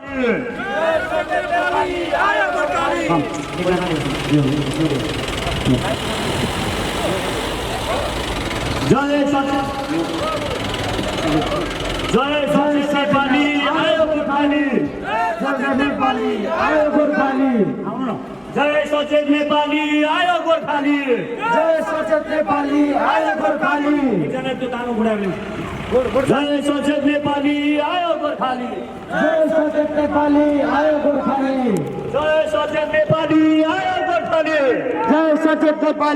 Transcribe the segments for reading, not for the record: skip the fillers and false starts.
जय सचेत नेपाली आयो गोर्खाली, जय सचेत नेपाली आयो गोर्खाली, जय सचेत नेपाली आयो गोर्खाली। एकजना त्यो तानो बुढाले जय सचेत नेपाली आयो गोर्खाली, जय सचेत नेपाली आयो गोर्खाली, जय सचेत नेपाली आयो गोर्खाली, जय सचेत नेपाली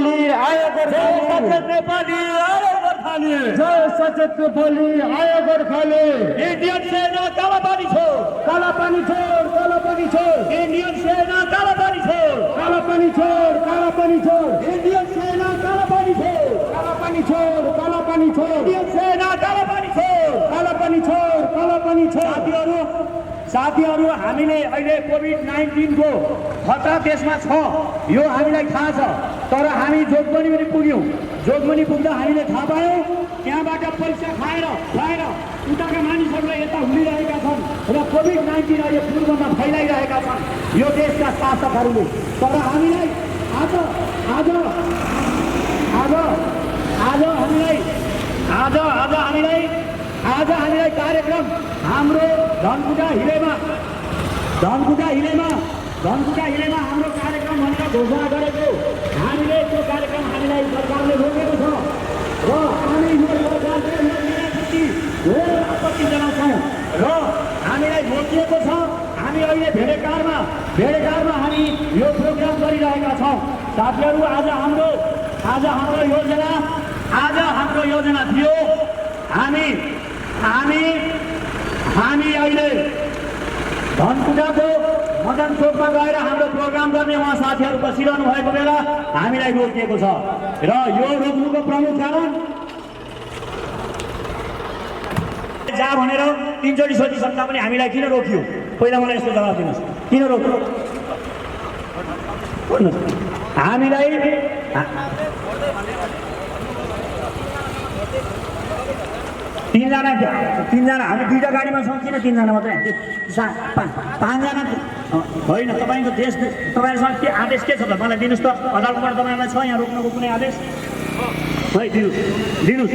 आयो गोर्खाली, सचेत नेपाली आयो गोर्खाली, जय सचेत नेपाली आयो गोर्खाली। इन्डियन सेना कालापानी छोड, कालापानी छोड, कालापानी छोड, इन्डियन सेना कालापानी छोड, कालापानी छोड, कालापानी छोड, इन्डियन सेना कालापानी छोड, कालापानी छोड, कालापानी छोड, इन्डियन सेना कालापानी छोड, कालापानी छोड, कालापानी छोड। साथीहरू हामीले अहिले कोभिड-19 को खतरा देशमा छ, यो हामीलाई थाहा छ। तर हामी जोगबनी पनि पुग्यौँ। जोगबनी पुग्दा हामीले थाहा पायौँ त्यहाँबाट पैसा खाएर उताका मानिसहरूलाई यता हुलिरहेका छन् र कोभिड-19 अहिले पूर्वमा फैलाइरहेका छन् यो देशका शासकहरूले। तर हामीलाई आज हामीलाई कार्यक्रम हाम्रो धनकुटा हिलेमा हाम्रो कार्यक्रम भनेर घोषणा गरेको हामीले त्यो कार्यक्रम हामीलाई सरकारले रोकेको छ र हामी यो सरकारले आपत्ति जनाउँछौँ र हामीलाई रोकिएको छ। हामी अहिले भेडेकारमा हामी यो प्रोग्राम गरिरहेका छौँ। साथीहरू आज हाम्रो योजना थियो हामी अहिले धनकुटाको मदन चोकमा गएर हाम्रो प्रोग्राम गर्ने उहाँ साथीहरू बसिरहनु भएको बेला हामीलाई रोकिएको छ र यो रोक्नुको प्रमुख कारण जा भनेर तीनचोटि सोधिसक्दा पनि हामीलाई किन रोकियो? पहिला मलाई यसको जवाब दिनुहोस्, किन रोक्यो? हामीलाई तीनजना हामी दुईवटा गाडीमा छौँ। किन तीनजना मात्रै? पाँचजना होइन। तपाईँको तपाईँहरूसँग के आदेश के छ त मलाई दिनुहोस् त। अदालतबाट तपाईँलाई छ यहाँ रोक्नुको कुनै आदेश? है दिनुहोस्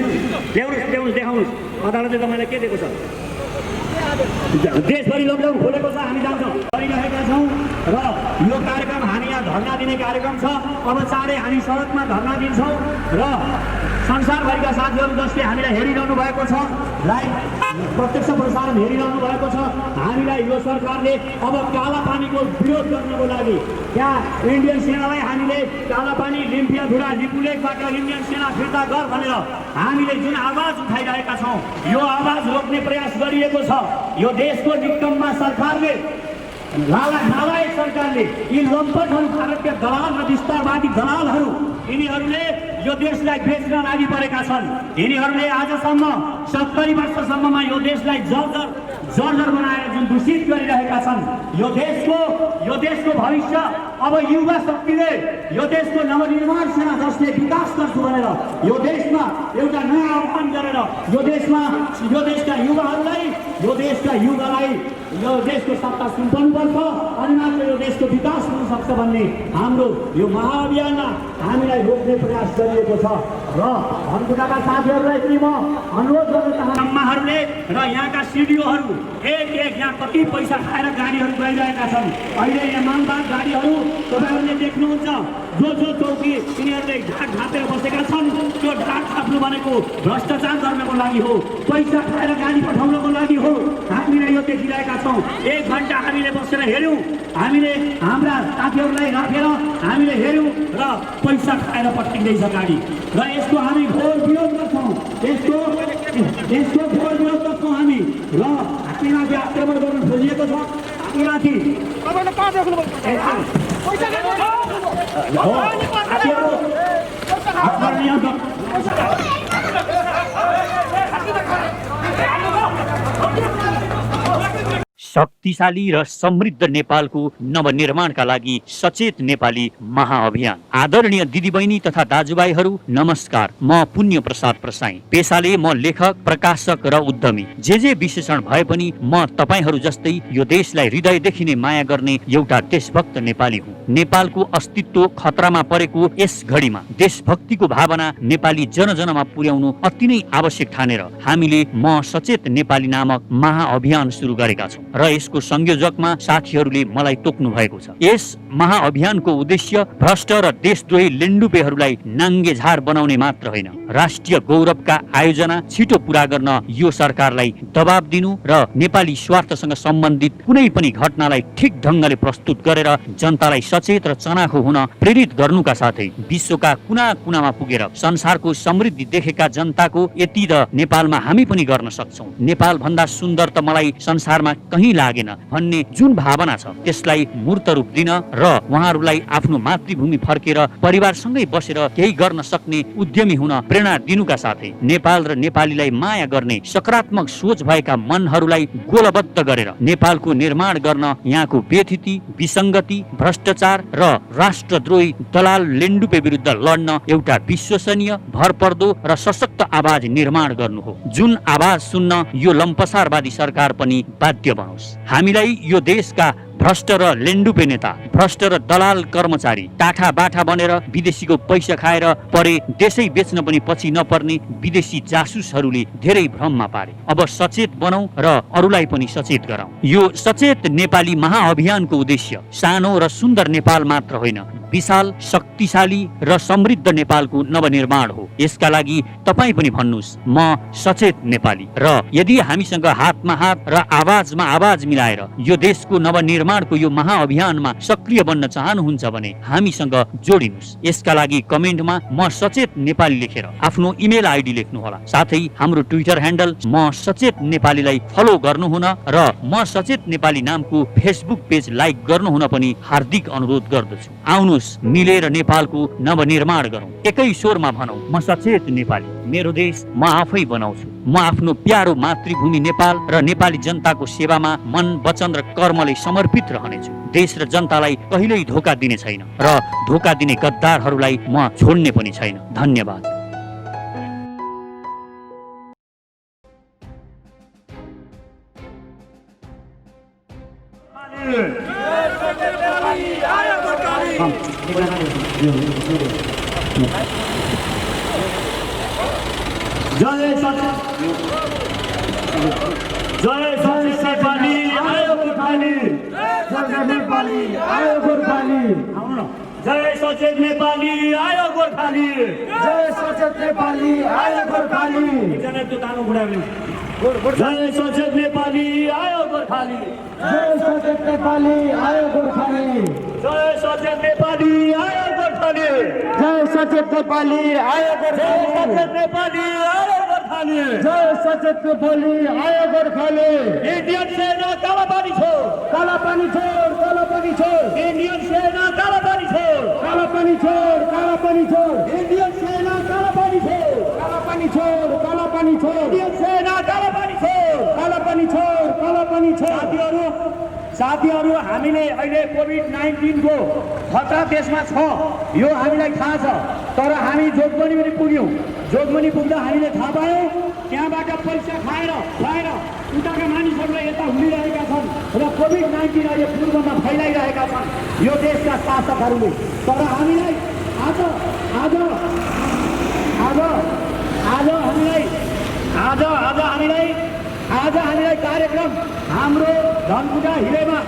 देखाउनुहोस्। अदालतले तपाईँलाई के दिएको छ? देशभरि लकडाउन खोलेको छ, हामी जान्छौँ गरिरहेका छौँ र यो कार्यक्रम हामी यहाँ धर्ना दिने कार्यक्रम छ। अब चाँडै हामी सडकमा धर्ना दिन्छौँ र संसारभरिका साथीहरू जसले हामीलाई हेरिरहनु भएको छ, लाइभ प्रत्यक्ष प्रसारण हेरिरहनु भएको छ, हामीलाई यो सरकारले अब कालापानीको विरोध गर्नको लागि त्यहाँ इन्डियन सेनालाई हामीले कालापानी लिम्पियाधुरा लिपुलेकबाट इन्डियन सेना फिर्ता गर भनेर हामीले जुन आवाज उठाइरहेका छौँ यो आवाज रोक्ने प्रयास गरिएको छ। यो देशको निकम्मा सरकारले नालायक सरकारले यी लम्पटहरू भारतीय दलाल र विस्तारवादी दलालहरू यिनीहरूले यो देशलाई बेच्न लागि परेका छन्। यिनीहरूले आजसम्म 70 वर्षसम्ममा यो देशलाई जर्जर बनाएर जुन दूषित गरिरहेका छन्। यो देशको भविष्य अब युवा शक्तिले यो देशको नवनिर्माण सेना जसले विकास गर्छु भनेर यो देशमा एउटा नयाँ आह्वान गरेर यो देशका युवाहरूलाई यो देशको सत्ता सुम्पर्नुपर्छ अनि मात्र यो देशको विकास हुन सक्छ भन्ने हाम्रो यो महाअभियानमा हामीलाई रोक्ने प्रयास गरिएको छ। र धनकुटाका साथीहरूलाई पनि म अनुरोध गर्न चाहन्छु, अम्माहरूले र यहाँका सिडिओहरू एक यहाँ कति पैसा खाएर गाडीहरू गइरहेका छन्। अहिले यहाँ मालबाग गाडीहरू तपाईँहरूले देख्नुहुन्छ, जो चौकी यिनीहरूले ढाक ढापेर बसेका छन्। त्यो ढाक थाप्नु भनेको भ्रष्टाचार गर्नको लागि हो, पैसा खाएर गाडी पठाउनको लागि हो। हामीले यो देखिरहेका छौँ। 1 घन्टा हामीले बसेर हेऱ्यौँ, हामीले हाम्रा साथीहरूलाई राखेर हामीले हेऱ्यौँ र पैसा खाएर पठाइँदैछ गाडी र यसको हामी घोर विरोध गर्छौँ। यसको घोर विरोध गर्छौँ हामी र हामीमाथि आक्रमण गर्न खोजिएको छ। हामीमाथि शक्तिशाली र समृद्ध नेपालको नवनिर्माणका लागि सचेत नेपाली महाअभियान। आदरणीय दिदीबहिनी तथा दाजुभाइहरू नमस्कार। म पुण्य प्रसाद प्रसाई, पेशाले म लेखक, प्रकाशक र उद्यमी। जे विशेषण भए पनि म तपाईहरू जस्तै यो देशलाई हृदयदेखि नै माया गर्ने एउटा देशभक्त नेपाली हुँ। नेपालको अस्तित्व खतरामा परेको यस घडीमा देशभक्तिको भावना नेपाली जनजनमा पुर्याउनु अति नै आवश्यक ठानेर हामीले म सचेत नेपाली नामक महाअभियान सुरु गरेका छौँ र यसको संयोजकमा साथीहरूले मलाई तोक्नु भएको छ। यस महाअभियानको उद्देश्य भ्रष्ट र देशद्रोही लेन्डुपेहरूलाई नाङ्गे झार बनाउने मात्र होइन, राष्ट्रिय गौरवका आयोजना छिटो पूरा गर्न यो सरकारलाई दबाब दिनु र नेपाली स्वार्थसँग सम्बन्धित कुनै पनि घटनालाई ठिक ढङ्गले प्रस्तुत गरेर जनतालाई सचेत र चनाखो हुन प्रेरित गर्नुका साथै विश्वका कुना कुनामा पुगेर संसारको समृद्धि देखेका जनताको यति त नेपालमा हामी पनि गर्न सक्छौँ, नेपाल भन्दा सुन्दर त मलाई संसारमा कहीँ लागेन भन्ने जुन भावना छ त्यसलाई मूर्त रूप दिन र उहाँहरूलाई आफ्नो मातृभूमि फर्केर परिवारसँगै बसेर केही गर्न सक्ने उद्यमी हुन प्रेरणा दिनुका साथै नेपाल र नेपालीलाई माया गर्ने सकारात्मक सोच भएका मनहरूलाई गोलबद्ध गरेर नेपालको निर्माण गर्न यहाँको व्यथिति, विसङ्गति, भ्रष्टाचार र राष्ट्रद्रोही दलाल लेन्डुपे विरुद्ध लड्न एउटा विश्वसनीय, भरपर्दो र सशक्त आवाज निर्माण गर्नु हो, जुन आवाज सुन्न यो लम्पसारवादी सरकार पनि बाध्य बनोस्। हामीलाई यो देशका भ्रष्ट र लेन्डुपे नेता, भ्रष्ट र दलाल कर्मचारी टाठा बाठा बनेर विदेशीको पैसा खाएर परे देशै बेच्न पनि पछि नपर्ने विदेशी जासुसहरूले धेरै भ्रममा पारे। अब सचेत बनौं र अरूलाई पनि सचेत गराउँ। यो सचेत नेपाली महाअभियानको उद्देश्य सानो र सुन्दर नेपाल मात्र होइन, विशाल, शक्तिशाली र समृद्ध नेपालको नवनिर्माण हो। यसका लागि तपाईँ पनि भन्नुहोस् म सचेत नेपाली, र यदि हामीसँग हातमा हात र आवाजमा आवाज मिलाएर यो देशको नवनिर्माणको यो महाअभियानमा सक्रिय बन्न चाहनुहुन्छ भने हामीसँग जोडिनुहोस्। यसका लागि कमेन्टमा म सचेत नेपाली लेखेर आफ्नो इमेल आइडी लेख्नुहोला। साथै हाम्रो ट्विटर ह्यान्डल म सचेत नेपालीलाई फलो गर्नुहुन र म सचेत नेपाली नामको फेसबुक पेज लाइक गर्नुहुन पनि हार्दिक अनुरोध गर्दछु। आउनुहोस् मिलेर नेपालको नवनिर्माण गरौँ। एकै स्वरमा भनौँ म सचेत नेपाली, मेरो देश म आफै बनाउँछु। म आफ्नो प्यारो मातृभूमि नेपाल र नेपाली जनताको सेवामा मन, वचन र कर्मले समर्पित रहनेछु। देश र जनतालाई कहिल्यै धोका दिने छैन र धोका दिने गद्दारहरूलाई म छोड्ने पनि छैन। धन्यवाद। जय सचेत नेपाली आयो गोर्खाली, जय नेपाली आयो गोर्खाली, जय सचेत नेपाली आयो गोर्खाली, जय सचेत नेपाली आयो गोर्खाली, एकजना त्यो तानो बुढाले जय सचेत नेपाली आयो गोर्खाली, जय सचेत नेपाली आयो गोर्खाली, जय सचेत नेपाली आयो गोर्खाली, जय सचेत नेपाली आयो गोर्खाली, सचेत नेपाली आयो गोर्खाली, जय सचेत नेपाली आयो गोर्खाली। इन्डियन सेना कालापानी छोड, कालापानी छोड, कालापानी छोड, इन्डियन सेना कालापानी छोड, कालापानी छोड, कालापानी छोड, इन्डियन सेना कालापानी छोड, कालापानी छोड, कालापानी छोड, इन्डियन सेना कालापानी छोड, कालापानी छोड, कालापानी छोड। साथीहरू हामीले अहिले कोभिड-19 को खतरा देशमा छ, यो हामीलाई थाहा छ। तर हामी जोगबनी पनि पुग्यौँ। जोगबनी पुग्दा हामीले थाहा पायौँ त्यहाँबाट पैसा खाएर उताका मानिसहरूलाई यता हुलिरहेका छन् र कोभिड-19 अहिले पूर्वमा फैलाइरहेका छन् यो देशका शासकहरूले। तर हामीलाई आज हामीलाई कार्यक्रम हाम्रो धनकुटा हिलेमा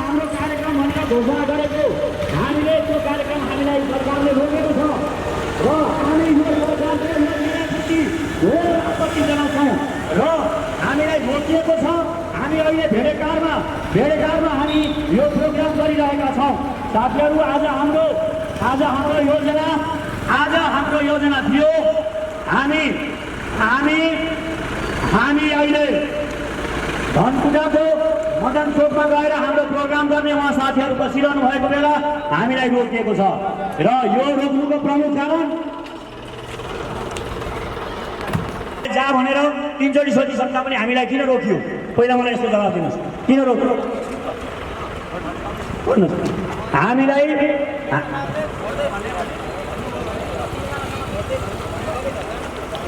हाम्रो कार्यक्रम भनेर घोषणा गरेको, हामीले त्यो कार्यक्रम हामीलाई सरकारले रोकेको छ र हामी यो सरकारप्रति आपत्ति जनाउँछौँ र हामीलाई रोकिएको छ। हामी अहिले भेडेकारमा हामी यो प्रोग्राम गरिरहेका छौँ। साथीहरू आज हाम्रो योजना थियो हामी अहिले धनकुटाको मदन चोकमा गएर हाम्रो प्रोग्राम गर्ने उहाँ साथीहरू बसिरहनु भएको बेला हामीलाई रोकिएको छ र यो रोक्नुको प्रमुख कारण जा भनेर तीनचोटि सोधिसक्दा पनि हामीलाई किन रोकियो? पहिला मलाई यसको जवाब दिनुहोस्, किन रोक्यो? हामीलाई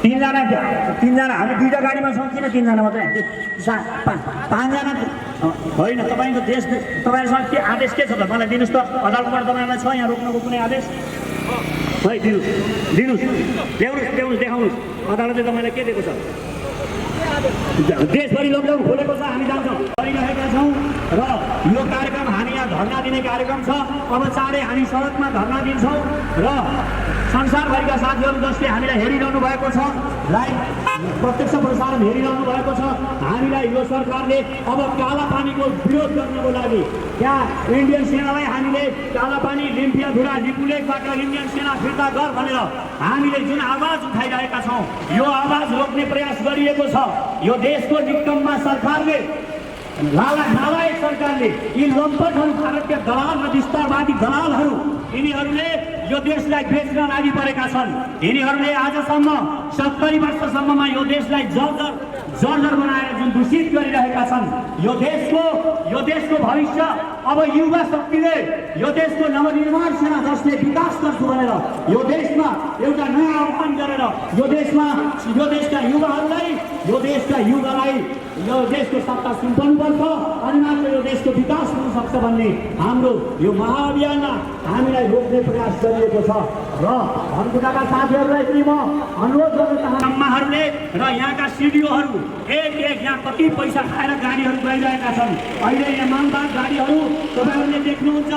तीनजना हामी दुईटा गाडीमा छौँ, किन तीनजना मात्रै? पाँचजना होइन। तपाईँको देश तपाईँहरूसँग के आदेश के छ त मलाई दिनुहोस् त। अदालतबाट तपाईँलाई छ यहाँ रोक्नुको कुनै आदेश? है दिनुहोस् ल्याउनुहोस् देखाउनुहोस्। अदालतले तपाईँलाई के दिएको छ? देशभरि लकडाउन खोलेको छ, हामी जान्छौँ गरिरहेका छौँ र यो कार्यक्रम हामी यहाँ धर्ना दिने कार्यक्रम छ। अब चाँडै हामी सडकमा धर्ना दिन्छौँ र संसारभरिका साथीहरू जसले हामीलाई हेरिरहनु भएको छ, लाइभ प्रत्यक्ष प्रसारण हेरिरहनु भएको छ, हामीलाई यो सरकारले अब काला पानीको विरोध गर्नको लागि त्यहाँ इन्डियन सेनालाई हामीले काला पानी लिम्पियाधुरा लिपुलेकबाट इन्डियन सेना फिर्ता गर भनेर हामीले जुन आवाज उठाइरहेका छौँ, यो आवाज रोक्ने प्रयास गरिएको छ। यो देशको निकम्मा सरकारले, नालायक सरकारले, यी लम्पटहरू, भारतीय दलाल र विस्तारवादी दलालहरू, यिनीहरूले यो देशलाई बेच्न लागि परेका छन्। यिनीहरूले आजसम्म 70 वर्षसम्ममा यो देशलाई जर्जर बनाएर जुन दूषित गरिरहेका छन्, यो देशको भविष्य अब युवा शक्तिले, यो देशको नवनिर्माण सेना जसले विकास गर्छु भनेर यो देशमा एउटा नयाँ आह्वान गरेर यो देशका युवाहरूलाई, यो देशको सत्ता सुम्पर्नुपर्छ अनि मात्र यो देशको विकास हुन सक्छ भन्ने हाम्रो यो महाअभियानमा हामीलाई रोक्ने प्रयास गरिएको छ। र धनकुटाका साथीहरूलाई पनि म अनुरोध गर्न चाहन्छु, अम्माहरूले र यहाँका सिडिओहरू एक यहाँ कति पैसा खाएर गाडीहरू गइरहेका छन्। अहिले यहाँ मालबाग गाडीहरू तपाईँहरूले देख्नुहुन्छ,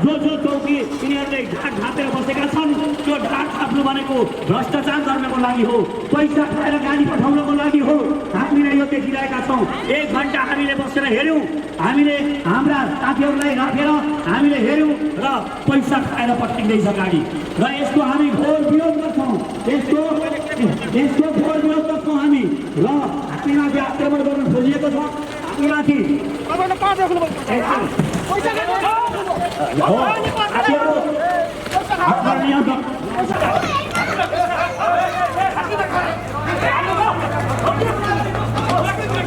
जो चौकी यिनीहरूले ढाक ढापेर बसेका छन्, त्यो ढाक थाप्नु भनेको भ्रष्टाचार गर्नको लागि हो, पैसा खाएर गाडी पठाउनको लागि हो। हामीले यो देखिरहेका छौँ। 1 घन्टा हामीले बसेर हेऱ्यौँ, हामीले हाम्रा साथीहरूलाई राखेर हामीले हेऱ्यौँ र पैसा खाएर पठाइँदैछ गाडी। र यसको हामी घोर विरोध गर्छौँ, यसको घोर विरोध गर्छौँ हामी। र हामीमाथि आक्रमण गर्न खोजिएको छ, हामीमाथि